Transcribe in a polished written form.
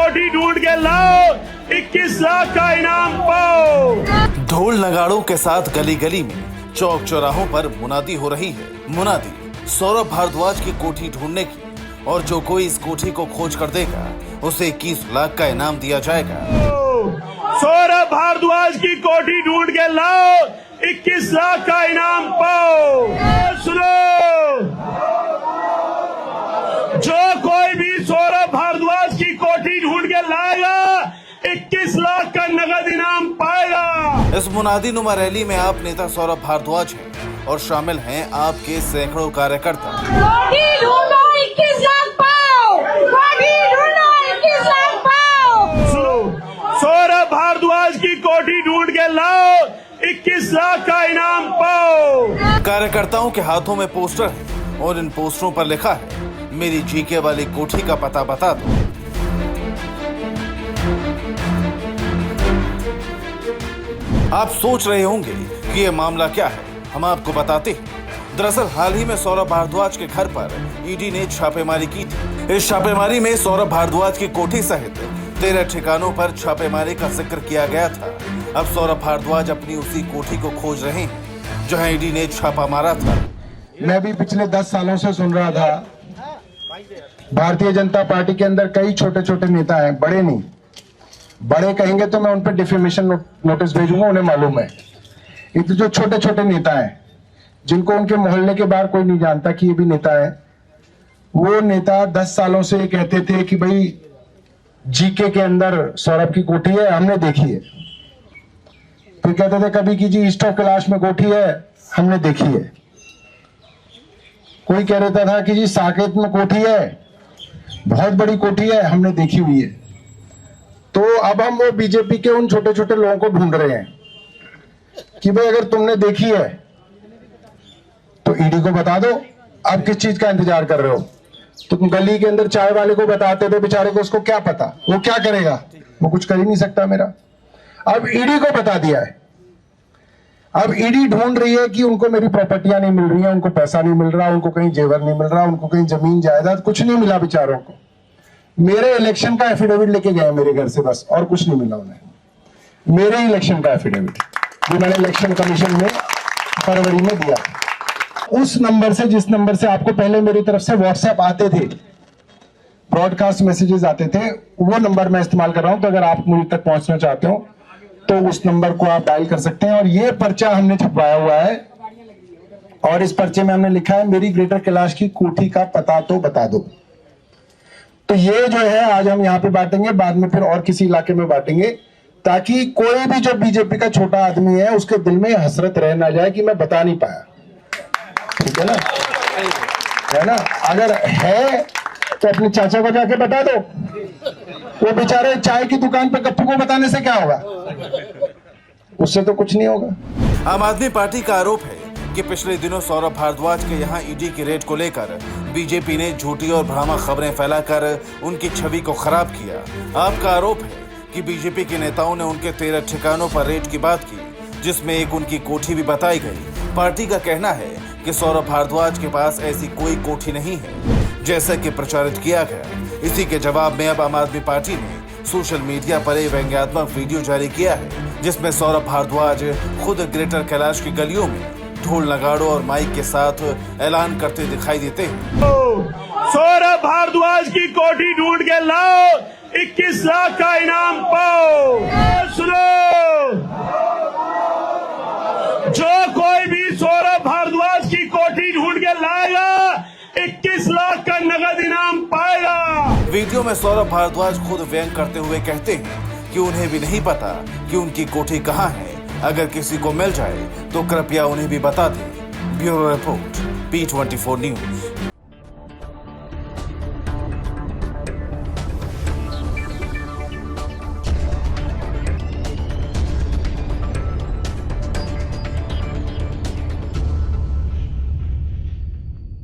कोठी ढूंढ के लाओ, 21 लाख का इनाम पाओ। ढोल नगाड़ों के साथ गली गली में, चौक चौराहों पर मुनादी हो रही है। मुनादी सौरभ भारद्वाज की कोठी ढूंढने की, और जो कोई इस कोठी को खोज कर देगा उसे 21 लाख का इनाम दिया जाएगा। सौरभ भारद्वाज की कोठी ढूंढ के लाओ, 21 लाख का इनाम पाओ। सुनो, जो कोई भी सौरभ भारद्वाज की कोठी ढूंढ के लाएगा 21 लाख का नगद इनाम पाएगा। इस मुनादी नुमा रैली में आप नेता सौरभ भारद्वाज हैं और शामिल हैं आपके सैकड़ों कार्यकर्ता। कोठी ढूंढो 21 लाख पाओ, कोठी ढूंढो 21 लाख पाओ। सुनो, सौरभ भारद्वाज की कोठी ढूंढ के लाओ, 21 लाख का इनाम पाओ। कार्यकर्ताओं के हाथों में पोस्टर है और इन पोस्टरों पर लिखा है, मेरी जीके वाली कोठी का पता बता दो। आप सोच रहे होंगे कि ये मामला क्या है, हम आपको बताते हैं। दरअसल हाल ही में सौरभ भारद्वाज के घर पर ईडी ने छापेमारी की थी। इस छापेमारी में सौरभ भारद्वाज की कोठी सहित 13 ठिकानों पर छापेमारी का जिक्र किया गया था। अब सौरभ भारद्वाज अपनी उसी कोठी को खोज रहे हैं जहां ईडी ने छापा मारा था। मैं भी पिछले 10 सालों से सुन रहा था, भारतीय जनता पार्टी के अंदर कई छोटे छोटे नेता हैं, बड़े नहीं, बड़े कहेंगे तो मैं उन पर डिफेमेशन नोटिस भेजूंगा, उन्हें मालूम है। ये तो जो छोटे छोटे नेता हैं जिनको उनके मोहल्ले के बाहर कोई नहीं जानता कि ये भी नेता है, वो नेता 10 सालों से कहते थे कि भाई जीके के अंदर सौरभ की कोठी है, हमने देखी है। फिर कहते थे कभी कि जी ईस्ट ऑफ कैलाश में कोठी है, हमने देखी है। कोई कह रहता था कि जी साकेत में कोठी है, बहुत बड़ी कोठी है, हमने देखी हुई है। तो अब हम वो बीजेपी के उन छोटे छोटे लोगों को ढूंढ रहे हैं कि भाई अगर तुमने देखी है तो ईडी को बता दो, अब किस चीज का इंतजार कर रहे हो। तुम गली के अंदर चाय वाले को बताते थे, बेचारे को उसको क्या पता, वो क्या करेगा, वो कुछ कर ही नहीं सकता मेरा। अब ईडी को बता दिया है। अब ईडी ढूंढ रही है कि उनको मेरी प्रॉपर्टियां नहीं मिल रही हैं, उनको पैसा नहीं मिल रहा, उनको कहीं जेवर नहीं मिल रहा, उनको कहीं जमीन जायदाद कुछ नहीं मिला बेचारों को। मेरे इलेक्शन का एफिडेविट लेके गए मेरे घर से, बस और कुछ नहीं मिला उन्हें। मेरे इलेक्शन का एफिडेविट जो मैंने इलेक्शन कमीशन में फरवरी में दिया, उस नंबर से, जिस नंबर से आपको पहले मेरी तरफ से व्हाट्सएप आते थे, ब्रॉडकास्ट मैसेजेस आते थे, वो नंबर मैं इस्तेमाल कर रहा हूं। तो अगर आप मुझ तक पहुंचना चाहते हो तो उस नंबर को आप डायल कर सकते हैं। और ये पर्चा हमने छपवाया हुआ है और इस पर्चे में हमने लिखा है, मेरी ग्रेटर कैलाश की कोठी का पता तो बता दो। तो ये जो है आज हम यहाँ पे बांटेंगे, बाद में फिर और किसी इलाके में बांटेंगे, ताकि कोई भी जो बीजेपी का छोटा आदमी है उसके दिल में हसरत रह ना जाए कि मैं बता नहीं पाया। ठीक है ना, है ना। अगर है तो अपने चाचा को जाके बता दो, वो बेचारे चाय की दुकान पे गप्पू को बताने से क्या होगा, उससे तो कुछ नहीं होगा। आम आदमी पार्टी का आरोप है कि पिछले दिनों सौरभ भारद्वाज के यहां ईडी की रेड को लेकर बीजेपी ने झूठी और भ्रामक खबरें फैलाकर उनकी छवि को खराब किया। आपका आरोप है कि बीजेपी के नेताओं ने उनके 13 ठिकानों पर रेड की बात की, जिसमें एक उनकी कोठी भी बताई गई। पार्टी का कहना है कि सौरभ भारद्वाज के पास ऐसी कोई कोठी नहीं है जैसा कि प्रचारित किया गया। इसी के जवाब में अब आम आदमी पार्टी ने सोशल मीडिया पर एक व्यंग्यात्मक वीडियो जारी किया है, जिसमें सौरभ भारद्वाज खुद ग्रेटर कैलाश की गलियों में ढोल नगाड़ों और माइक के साथ ऐलान करते दिखाई देते हैं। सौरभ भारद्वाज की कोठी ढूंढ के लाओ, 21 लाख का इनाम पाओ। सुनो, जो कोई भी सौरभ भारद्वाज की कोठी ढूंढ के लाएगा 21 लाख का नगद इनाम पाएगा। वीडियो में सौरभ भारद्वाज खुद व्यंग करते हुए कहते हैं कि उन्हें भी नहीं पता कि उनकी कोठी कहाँ है, अगर किसी को मिल जाए तो कृपया उन्हें भी बता दें। Bureau report, P24 news.